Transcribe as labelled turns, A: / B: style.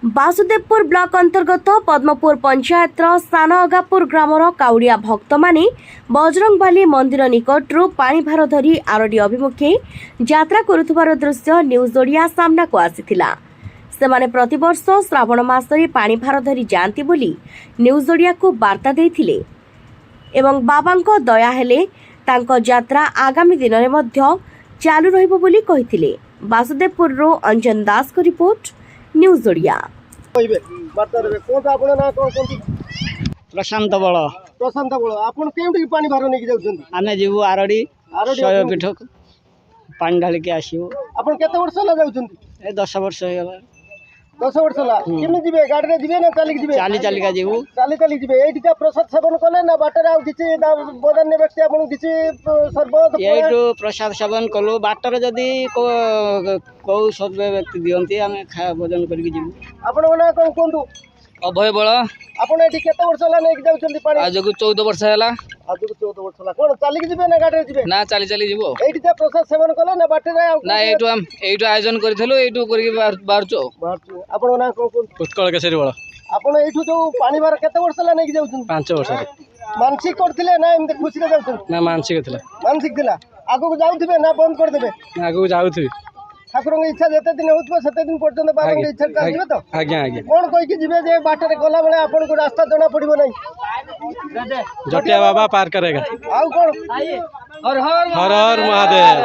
A: Basudevpur block अंतर्गत पद्मपुर पंचायत साना अगापुर grammar काउड़िया भक्त माने बजरंगबाली मंदिर निकटरू पानी भार धरी आरडी अभिमुखे यात्रा करुथुबार दृश्य न्यूज ओडिया सामना को आसीथिला। सेमाने प्रतिवर्ष श्रावण मासरे पानी भार धरी जांती बोली न्यूज ओडिया को वार्ता देथिले एवं बाबांको दया हेले तांको यात्रा आगामी दिन में मध्य चालू रहिबो बोली कहिथिले। बासुदेवपुर रो अंजन दास को रिपोर्ट न्यूज ओडिया।
B: प्रशांत बल
C: प्रशांत बल आपण केउठी पानी भार नेकी जाउछन
B: आमे जीवु आरडी शय पीठ पानी ढाली के आसीबो।
C: आपण केते वर्ष ला जाउछन?
B: ए 10 वर्ष हो गला।
C: 10 वर्ष ला केमे जिवे? गाड़ी रे जिवे ना चाली जिवे?
B: चाली चाली का जीवु।
C: चाली चाली जिवे। एठी का प्रसाद सेवन कले ना बाटर आ किछि बदन ने व्यक्ति आपण किछि सरबत
B: एटू प्रसाद सेवन कलु बाटर जदी को सब व्यक्ति दियंती आमे खा भोजन करके जीवु।
C: आपण ना कोन कोंतु
D: अभय बल
C: आपण एठी केते वर्ष ला नेकी जाउछन पानी?
D: आज को 14 वर्ष हैला।
C: आज को 14 वर्ष ला कोन चाली जिवे ना गाड़ी रे जिवे?
D: ना चाली चाली जीवो।
C: एठी का प्रसाद सेवन कले ना बाटर
D: ना एटू आयोजन करथलो एटू करके बारचो।
C: आपण ना कोन
D: उत्कल केसरी बल
C: आपण एठू जो पानी भार केते वर्ष ला नेकी जाउछन?
D: 5 वर्ष
C: मानसिक करथिले ना एमते खुशी रे जाउछन?
D: ना मानसिक थिला।
C: मानसिक थिला। आगो को जाउथिबे ना बंद कर देबे?
D: आगो जाउथि
C: ठाकुर की इच्छा जेते दिन होतबे सेते दिन पर्यंत बाबा की इच्छा का जीवे तो?
D: आज्ञा आज्ञा
C: कोन कहि कि जीवे जे बाटर गला बेले आपन को रास्ता जना पड़िबो नै?
D: जटिया बाबा पार करेगा।
C: आउ कोन?
D: हर हर महादेव।